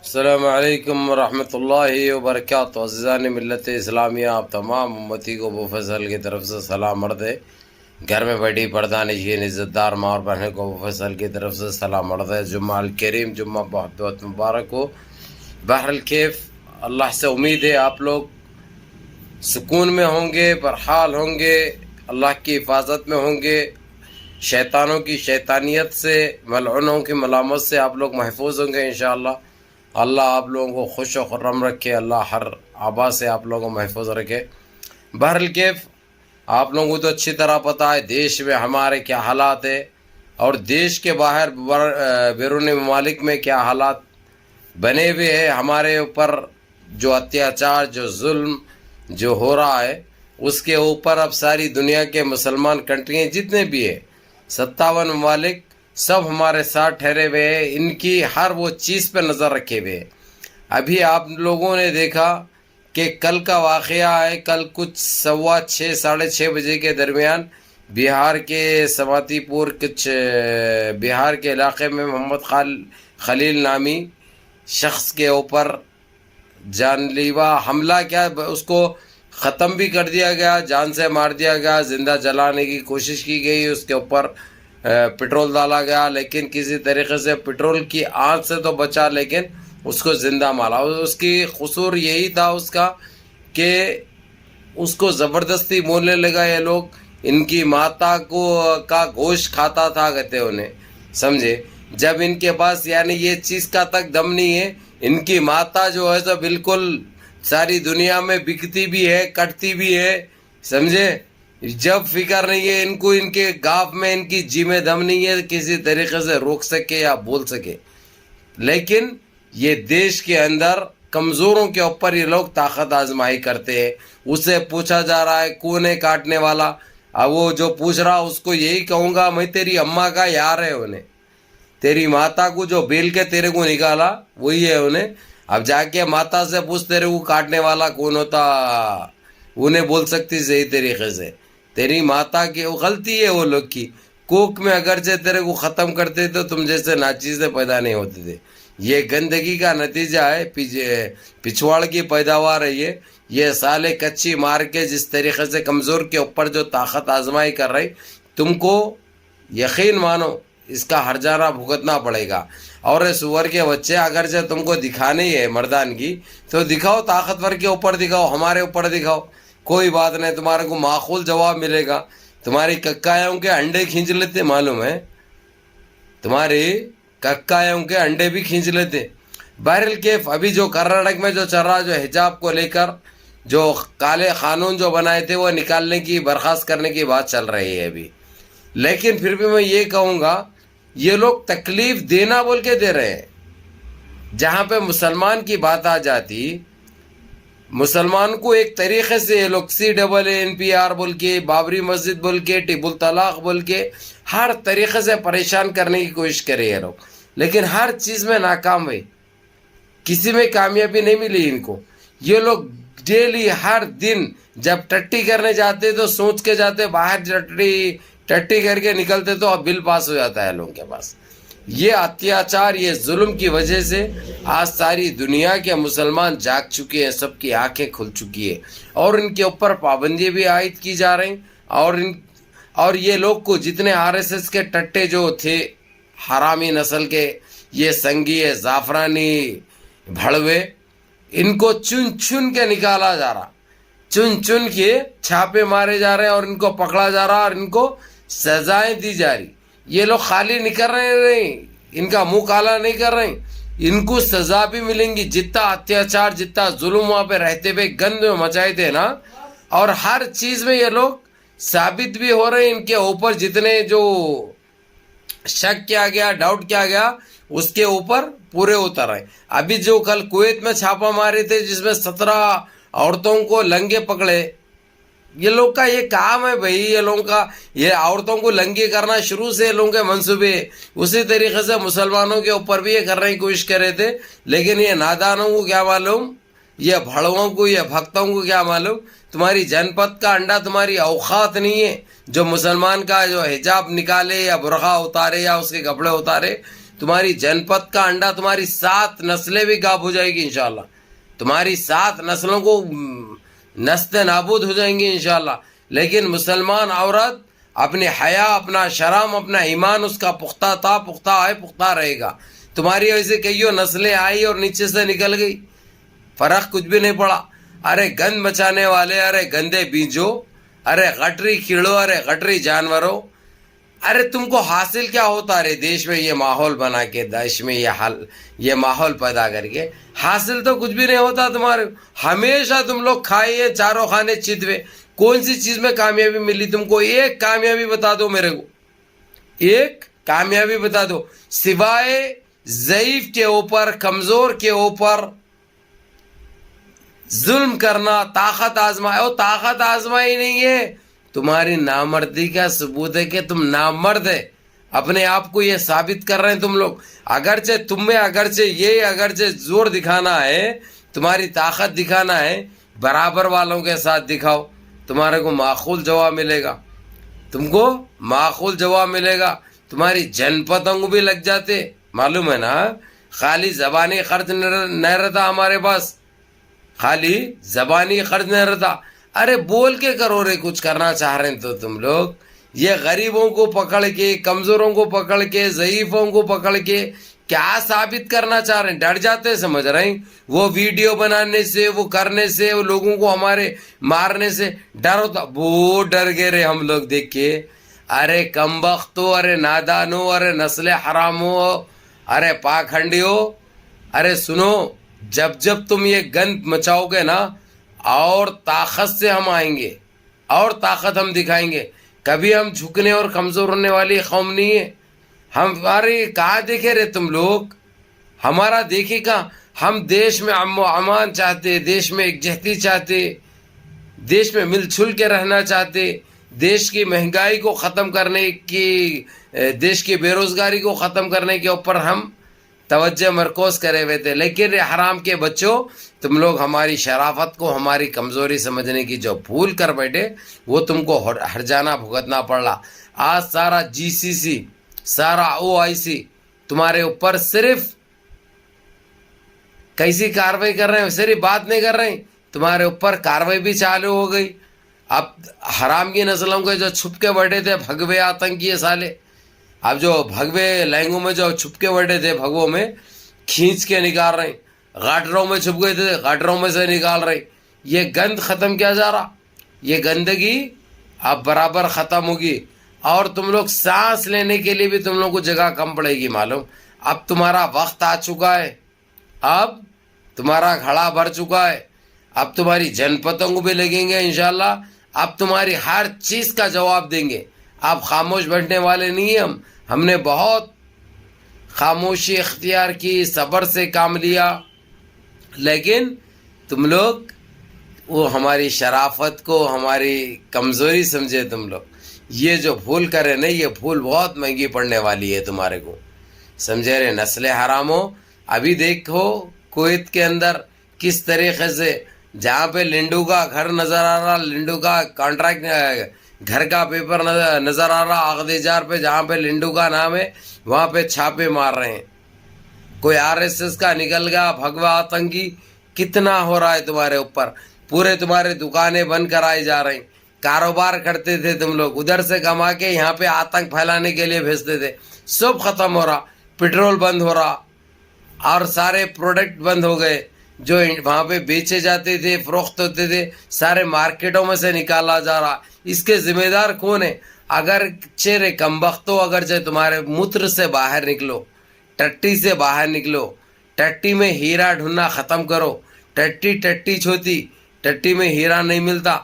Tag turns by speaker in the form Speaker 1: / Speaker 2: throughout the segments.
Speaker 1: السلام علیکم ورحمۃ اللہ وبرکاتہ۔ عزیزان ملت اسلامیہ، آپ تمام امتی کو ابو فیصل کی طرف سے سلام عرض ہے۔ گھر میں بیٹھی پردہ نشین عزت دار ماں اور بہنوں کو ابو فیصل کی طرف سے سلام عرض ہے۔ جمعہ الکریم، جمعہ بہت بہت مبارک ہو۔ بہرحال اللہ سے امید ہے آپ لوگ سکون میں ہوں گے، برحال ہوں گے، اللہ کی حفاظت میں ہوں گے، شیطانوں کی شیطانیت سے، ملعونوں کی ملامت سے آپ لوگ محفوظ ہوں گے انشاءاللہ۔ اللہ آپ لوگوں کو خوش و خرم رکھے، اللہ ہر آبا سے آپ لوگوں کو محفوظ رکھے۔ بہرحال آپ لوگوں کو تو اچھی طرح پتہ ہے دیش میں ہمارے کیا حالات ہے، اور دیش کے باہر بیرون ممالک میں کیا حالات بنے ہوئے ہیں۔ ہمارے اوپر جو اتیاچار، جو ظلم جو ہو رہا ہے، اس کے اوپر اب ساری دنیا کے مسلمان کنٹریاں جتنے بھی ہیں، 57 ممالک سب ہمارے ساتھ ٹھہرے ہوئے ہیں، ان کی ہر وہ چیز پہ نظر رکھے ہوئے ہیں۔ ابھی آپ لوگوں نے دیکھا کہ کل کا واقعہ ہے، کل کچھ 6:15 ساڑھے 6 بجے کے درمیان بہار کے سماتی پور، بہار کے علاقے میں محمد خلیل نامی شخص کے اوپر جان لیوا حملہ کیا، اس کو ختم بھی کر دیا گیا، جان سے مار دیا گیا، زندہ جلانے کی کوشش کی گئی، اس کے اوپر پٹرول ڈالا گیا، لیکن کسی طریقے سے پٹرول کی آگ سے تو بچا، لیکن اس کو زندہ مارا۔ اس کی قصور یہی تھا اس کا کہ اس کو زبردستی بولنے لگا یہ لوگ ان کی ماتا کا گوشت کھاتا تھا، کہتے انہیں، سمجھے؟ جب ان کے پاس یعنی یہ چیز کا تک دم نہیں ہے، ان کی ماتا جو ہے تو بالکل ساری دنیا میں بکتی بھی ہے، کٹتی بھی ہے، سمجھے؟ جب فکر نہیں ہے ان کو، ان کے گاف میں ان کی جی میں دم نہیں ہے کسی طریقے سے روک سکے یا بول سکے، لیکن یہ دیش کے اندر کمزوروں کے اوپر یہ لوگ طاقت آزمائی کرتے ہیں۔ اسے پوچھا جا رہا ہے کون ہے کاٹنے والا، اب وہ جو پوچھ رہا اس کو یہی کہوں گا میں تیری اماں کا یار ہے، انہیں تیری ماتا کو جو بیل کے تیرے کو نکالا وہی ہے انہیں۔ اب جا کے ماتا سے پوچھ تیرے کو کاٹنے والا کون ہوتا، انہیں بول سکتی صحیح طریقے سے۔ تیری ماتا کی غلطی ہے وہ لوگ کی، کوک میں اگرچہ تیرے کو ختم کرتے تو تم جیسے ناچیزیں پیدا نہیں ہوتے تھے۔ یہ گندگی کا نتیجہ ہے، پچھواڑ کی پیداوار ہے یہ سالے کچی مار کے جس طریقے سے کمزور کے اوپر جو طاقت آزمائی کر رہی، تم کو یقین مانو اس کا ہرجانہ بھگتنا پڑے گا۔ اور سور کے بچے اگرچہ تم کو دکھانے ہی ہے مردانگی تو دکھاؤ، طاقتور کے اوپر دکھاؤ، ہمارے اوپر دکھاؤ، کوئی بات نہیں، تمہارے کو معقول جواب ملے گا۔ تمہاری ککایوں کے انڈے کھینچ لیتے، معلوم ہے تمہاری ککایوں کے انڈے بھی کھینچ لیتے۔ بہرحال ابھی جو کرناٹک میں جو چل رہا، جو حجاب کو لے کر جو کالے قانون جو بنائے تھے وہ نکالنے کی، برخاست کرنے کی بات چل رہی ہے ابھی، لیکن پھر بھی میں یہ کہوں گا یہ لوگ تکلیف دینا بول کے دے رہے ہیں۔ جہاں پہ مسلمان کی بات آ جاتی، مسلمان کو ایک طریقے سے یہ لوگ CAA بول کے، بابری مسجد بول کے، ٹیپو طلاق بول کے ہر طریقے سے پریشان کرنے کی کوشش کرے یہ لوگ، لیکن ہر چیز میں ناکام ہوئے، کسی میں کامیابی نہیں ملی ان کو۔ یہ لوگ ڈیلی ہر دن جب ٹٹی کرنے جاتے تو سوچ کے جاتے، باہر ٹٹی کر کے نکلتے تو اب بل پاس ہو جاتا ہے لوگوں کے پاس۔ یہ اتیاچار، یہ ظلم کی وجہ سے آج ساری دنیا کے مسلمان جاگ چکے ہیں، سب کی آنکھیں کھل چکی ہیں، اور ان کے اوپر پابندی بھی عائد کی جا رہی، اور یہ لوگ کو جتنے RSS کے ٹٹے جو تھے حرامی نسل کے، یہ سنگی زعفرانی بھڑوے، ان کو چن چن کے نکالا جا رہا، چن چن کے چھاپے مارے جا رہے ہیں، اور ان کو پکڑا جا رہا، اور ان کو سزائیں دی جا رہی۔ یہ لوگ خالی نہیں کر رہے نہیں، ان کا منہ کالا نہیں کر رہے، ان کو سزا بھی ملیں گی۔ جتنا اتیاچار، جتنا ظلم وہاں پہ رہتے ہوئے گند مچائے تھے نا، اور ہر چیز میں یہ لوگ ثابت بھی ہو رہے ہیں، ان کے اوپر جتنے جو شک کیا گیا، ڈاؤٹ کیا گیا، اس کے اوپر پورے اتر رہے۔ ابھی جو کل کویت میں چھاپا مارے تھے جس میں 17 عورتوں کو لنگے پکڑے، یہ لوگ کا یہ کام ہے بھائی، یہ لوگوں کا یہ عورتوں کو لنگے کرنا شروع سے لوگوں کے منصوبے، اسی طریقے سے مسلمانوں کے اوپر بھی یہ کرنے کی کوشش کر رہے تھے، لیکن یہ نادانوں کو کیا معلوم، یہ بھڑووں کو، یہ بھکتوں کو کیا معلوم، تمہاری جن پت کا انڈا تمہاری اوقات نہیں ہے جو مسلمان کا جو حجاب نکالے یا برقع اتارے یا اس کے کپڑے اتارے، تمہاری جنپد کا انڈا تمہاری 7 نسلیں بھی غائب ہو جائے گی انشاءاللہ. تمہاری 7 نسلوں کو نست نابود ہو جائیں گے انشاءاللہ. لیکن مسلمان عورت اپنی حیا، اپنا شرم، اپنا ایمان اس کا پختہ تھا، پختہ ہے، پختہ رہے گا. تمہاری ایسے کئیوں نسلیں آئی اور نیچے سے نکل گئی، فرق کچھ بھی نہیں پڑا. ارے گند مچانے والے، ارے گندے بیجو، ارے غٹری کیڑوں، ارے غٹری جانوروں، ارے تم کو حاصل کیا ہوتا رہے دیش میں یہ ماحول بنا کے، دیش میں یہ ماحول پیدا کر کے؟ حاصل تو کچھ بھی نہیں ہوتا تمہارے. ہمیشہ تم لوگ کھائیے، چاروں خانے چتوے. کون سی چیز میں کامیابی ملی تم کو؟ ایک کامیابی بتا دو میرے کو، ایک کامیابی بتا دو، سوائے ضعیف کے اوپر، کمزور کے اوپر ظلم کرنا، طاقت آزمائے. اور طاقت آزمائی نہیں ہے، تمہاری نامردی کا ثبوت ہے کہ تم نامرد ہے. اپنے آپ کو یہ ثابت کر رہے ہیں تم لوگ. اگرچہ تم میں اگرچہ زور دکھانا ہے، تمہاری طاقت دکھانا ہے، برابر والوں کے ساتھ دکھاؤ، تمہارے کو معقول جواب ملے گا. تم کو معقول جواب ملے گا. تمہاری جنپدوں کو بھی لگ جاتے، معلوم ہے نا. خالی زبانی خرچ نہیں رہتا ہمارے پاس، خالی زبانی خرچ نہیں رہتا. ارے بول کے کرو رے، کچھ کرنا چاہ رہے ہیں تو تم لوگ یہ غریبوں کو پکڑ کے، کمزوروں کو پکڑ کے، ضعیفوں کو پکڑ کے کیا ثابت کرنا چاہ رہے ہیں؟ ڈر جاتے، سمجھ رہے ہیں؟ وہ ویڈیو بنانے سے، وہ کرنے سے، وہ لوگوں کو ہمارے مارنے سے ڈر ہوتا. وہ ڈر گئے رے ہم لوگ دیکھ کے. ارے کمبختو، ارے نادانو، ارے نسل حرامو، ارے پاکھنڈیو، ارے سنو، جب تم یہ گند مچاؤ گے نا، اور طاقت سے ہم آئیں گے، اور طاقت ہم دکھائیں گے. کبھی ہم جھکنے اور کمزور ہونے والی قوم نہیں ہے. ہمارے کہاں دیکھے رہے تم لوگ؟ ہمارا دیکھے کہاں؟ ہم دیش میں امن و امان چاہتے، دیش میں یکجہتی چاہتے، دیش میں مل چھل کے رہنا چاہتے، دیش کی مہنگائی کو ختم کرنے کی، دیش کی بے روزگاری کو ختم کرنے کے اوپر ہم توجہ مرکوز کرے ہوئے تھے. لیکن حرام کے بچوں، تم لوگ ہماری شرافت کو ہماری کمزوری سمجھنے کی جو بھول کر بیٹھے، وہ تم کو ہر جانا بھگتنا پڑا. آج سارا GCC، سارا OIC تمہارے اوپر صرف کیسی کاروائی کر رہے ہیں، صرف بات نہیں کر رہے ہیں، تمہارے اوپر کاروائی بھی چالو ہو گئی. اب حرام کی نسلوں کے جو چھپ کے بیٹھے تھے بھگوے آتنکی سالے، اب جو بھگوے لہنگوں میں جو چھپ کے بیٹھے تھے، بھگووں میں کھینچ کے نکال رہے ہیں. غاٹروں میں چھپ گئے تھے، غاٹروں میں سے نکال رہے ہیں. یہ گند ختم کیا جا رہا، یہ گندگی اب برابر ختم ہوگی. اور تم لوگ سانس لینے کے لیے بھی تم لوگ کو جگہ کم پڑے گی. معلوم، اب تمہارا وقت آ چکا ہے، اب تمہارا گھڑا بھر چکا ہے. اب تمہاری جنپدوں کو بھی لگیں گے انشاءاللہ. اب تمہاری ہر چیز کا جواب دیں گے. اب خاموش بیٹھنے والے نہیں ہیں ہم نے بہت خاموشی اختیار کی، صبر سے کام لیا. لیکن تم لوگ وہ ہماری شرافت کو ہماری کمزوری سمجھے. تم لوگ یہ جو بھول کرے نہیں، یہ بھول بہت مہنگی پڑنے والی ہے تمہارے کو، سمجھے رہے؟ نسل حراموں، ابھی دیکھو کویت کے اندر کس طریقے سے، جہاں پہ لنڈو کا گھر نظر آ رہا، لنڈو کا کانٹریکٹ، گھر کا پیپر نظر آ رہا، اغدیجار پہ جہاں پہ لنڈو کا نام ہے، وہاں پہ چھاپے مار رہے ہیں. کوئی RSS کا نکل گیا بھگوا آتنکی. کتنا ہو رہا ہے تمہارے اوپر، پورے تمہارے دکانیں بند کرائی جا رہی. کاروبار کرتے تھے تم لوگ، ادھر سے کما کے یہاں پہ آتنک پھیلانے کے لیے بھیجتے تھے، سب ختم ہو رہا. پیٹرول بند ہو رہا، اور سارے پروڈکٹ بند ہو گئے جو وہاں پہ بیچے جاتے تھے، فروخت ہوتے تھے، سارے مارکیٹوں میں سے نکالا جا رہا. اس کے ذمہ دار کون ہے؟ اگر چہرے کمبختو، اگر جو تمہارے موتر سے باہر نکلو، ٹٹی سے باہر نکلو، ٹٹی میں ہیرا ڈھونڈنا ختم کرو. ٹٹی چھوتی، ٹٹی میں ہیرا نہیں ملتا.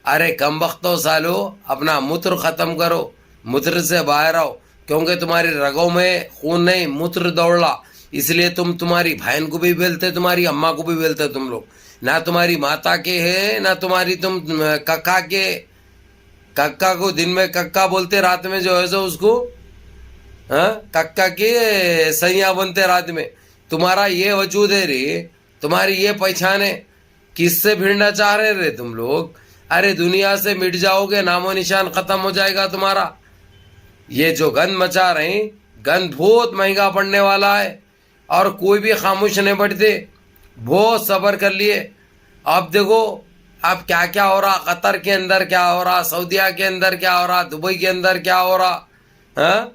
Speaker 1: ارے کمبختو سالو، اپنا موتر ختم کرو، موتر سے باہر آؤ، کیونکہ تمہاری رگوں میں خون نہیں، موتر دوڑلا. اس لیے تمہاری بہن کو بھی بیلتے، تمہاری اماں کو بھی بیلتے. تم لوگ نہ تمہاری ماتا کے ہے، نہ تمہاری تم ککا کے. ککا کو دن میں ککا بولتے، رات میں جو ہے سو اس کو ککا کے سیاں بنتے رات میں. تمہارا یہ وجود ہے رے، تمہاری یہ پہچان ہے. کس سے بھیڑنا چاہ رہے رے تم لوگ؟ ارے دنیا سے مٹ جاؤ گے، نام و نشان ختم ہو جائے گا تمہارا. یہ جو گند مچا رہے ہیں، گند بہت مہنگا پڑنے والا ہے اور کوئی بھی خاموش نہیں بیٹھتے. بہت صبر کر لیے. اب دیکھو اب کیا کیا ہو رہا، قطر کے اندر کیا ہو رہا، سعودیہ کے اندر کیا ہو رہا، دبئی کے اندر کیا ہو رہا. ہاں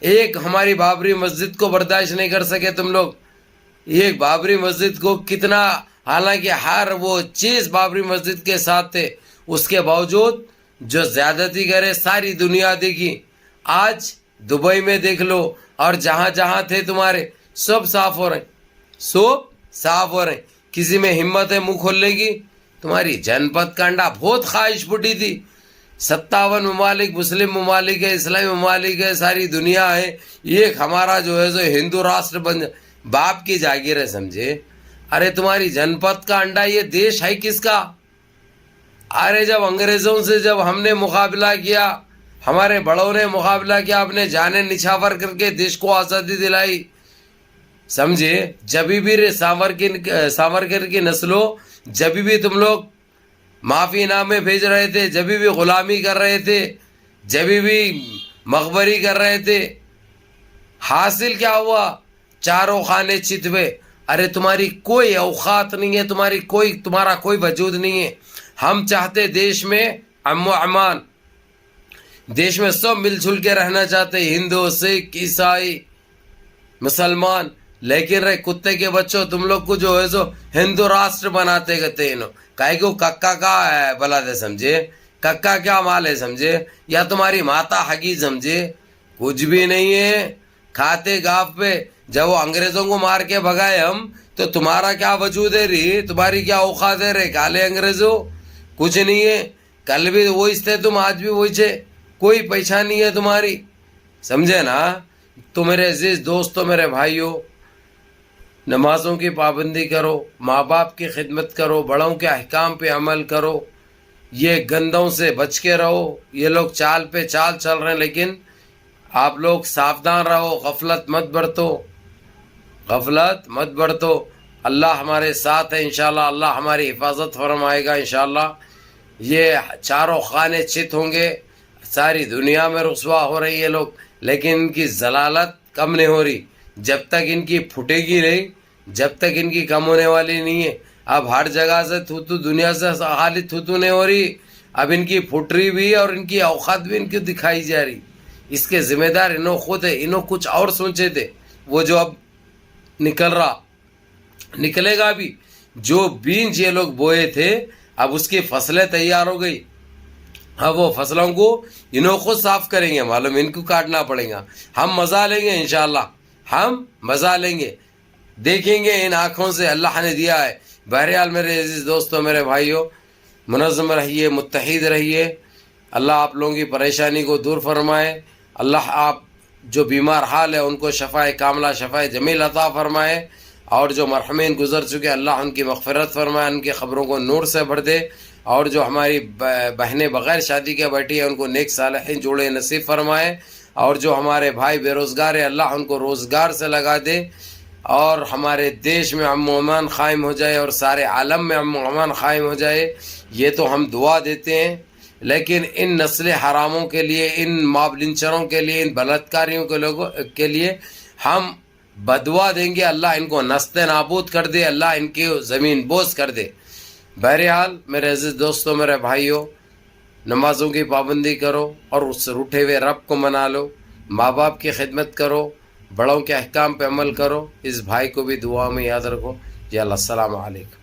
Speaker 1: ایک ہماری بابری مسجد کو برداشت نہیں کر سکے تم لوگ. ایک بابری مسجد کو کتنا، حالانکہ ہر وہ چیز بابری مسجد کے ساتھ تھے، اس کے باوجود جو زیادتی کرے ساری دنیا دیکھی. آج دبئی میں دیکھ لو اور جہاں جہاں تھے تمہارے سب صاف ہو رہے ہیں، سب صاف ہو رہے ہیں. کسی میں ہمت ہے منہ کھولنے کی؟ تمہاری جن پت کا انڈا بہت خواہش پھٹی تھی. 57 ممالک مسلم ممالک ہے، اسلامی ممالک ہے، ساری دنیا ہے. ایک ہمارا جو ہے ہندو راشٹر بن باپ کی جاگیر ہے سمجھے. ارے تمہاری جن پت کا انڈا یہ دیش ہے کس کا؟ ارے جب انگریزوں سے جب ہم نے مقابلہ کیا، ہمارے بڑوں نے مقابلہ کیا، اپنے جانیں نچھاور کر کے دیش کو آزادی دلائی سمجھے. جبھی بھی ساورکر کی نسلوں، جبھی بھی تم لوگ معافی نامے بھیج رہے تھے، جبھی بھی غلامی کر رہے تھے، جبھی بھی مغبری کر رہے تھے، حاصل کیا ہوا؟ چاروں خانے چتوے. ارے تمہاری کوئی اوقات نہیں ہے، تمہارا کوئی وجود نہیں ہے. ہم چاہتے دیش میں امن و امان، دیش میں سب مل جل کے رہنا چاہتے، ہندو سکھ عیسائی مسلمان. لیکن رہے کتے کے بچوں، تم لوگ کو جو ہے ہندو راشٹر بناتے گتے انہوں کائی کو ککا کا بلا دے سمجھے. ککا کیا مال ہے سمجھے، یا تمہاری ماتا حقی سمجھے. کچھ بھی نہیں ہے، کھاتے گاف پہ. جب وہ انگریزوں کو مار کے بھگائے ہم، تو تمہارا کیا وجود ہے رہی، تمہاری کیا اوقات ہے رہے کالے انگریزوں؟ کچھ نہیں ہے. کل بھی وہی تھے تم، آج بھی وہی تھے، کوئی پہچان نہیں ہے تمہاری سمجھے نا. تو میرے عزیز دوستوں، میرے بھائیوں، نمازوں کی پابندی کرو، ماں باپ کی خدمت کرو، بڑوں کے احکام پہ عمل کرو، یہ گندوں سے بچ کے رہو. یہ لوگ چال پہ چال چل رہے ہیں، لیکن آپ لوگ ساودھان رہو، غفلت مت برتو، غفلت مت برتو. اللہ ہمارے ساتھ ہے انشاءاللہ، اللہ ہماری حفاظت فرمائے گا انشاءاللہ. یہ چاروں خانے چت ہوں گے. ساری دنیا میں رسوا ہو رہی ہے لوگ، لیکن ان کی ضلالت کم نہیں ہو رہی. جب تک ان کی پھٹے گی نہیں، جب تک ان کی کم ہونے والی نہیں ہے. اب ہر جگہ سے تھوتو، دنیا سے خالی تھوتو نہیں ہو رہی، اب ان کی پھٹ رہی بھی، اور ان کی اوقات بھی ان کی دکھائی جا رہی. اس کے ذمہ دار انہوں خود ہے. انہوں کچھ اور سوچے تھے، وہ جو اب نکل رہا، نکلے گا بھی. جو بیج یہ لوگ بوئے تھے، اب اس کی فصلیں تیار ہو گئی. اب وہ فصلوں کو انہوں خود صاف کریں گے، معلوم ان کو کاٹنا پڑے گا. ہم مزہ لیں گے انشاءاللہ، ہم مزہ لیں گے، دیکھیں گے ان آنکھوں سے اللہ نے دیا ہے. بہرحال میرے عزیز دوستوں، میرے بھائیوں، منظم رہیے، متحد رہیے. اللہ آپ لوگوں کی پریشانی کو دور فرمائے. اللہ آپ جو بیمار حال ہے ان کو شفائے کاملہ، شفائے جمیل عطا فرمائے. اور جو مرحومین گزر چکے، اللہ ان کی مغفرت فرمائے، ان کی قبروں کو نور سے بھر دے. اور جو ہماری بہنیں بغیر شادی کے بیٹھی ہیں، ان کو نیک صالحین جوڑے نصیب فرمائے. اور جو ہمارے بھائی بے روزگار ہیں، اللہ ان کو روزگار سے لگا دے. اور ہمارے دیش میں امن و امان قائم ہو جائے، اور سارے عالم میں امن و امان قائم ہو جائے. یہ تو ہم دعا دیتے ہیں. لیکن ان نسل حراموں کے لیے، ان ماب لنچروں کے لیے، ان بلاتکاریوں کے لوگوں کے لیے ہم بدعا دیں گے. اللہ ان کو نست نابود کر دے، اللہ ان کی زمین بوس کر دے. بہرحال میرے عزیز دوستوں، میرے بھائیوں، نمازوں کی پابندی کرو اور اس سے روٹھے ہوئے رب کو منا لو. ماں باپ کی خدمت کرو، بڑوں کے احکام پہ عمل کرو. اس بھائی کو بھی دعا میں یاد رکھو. یا اللہ، السلام علیکم.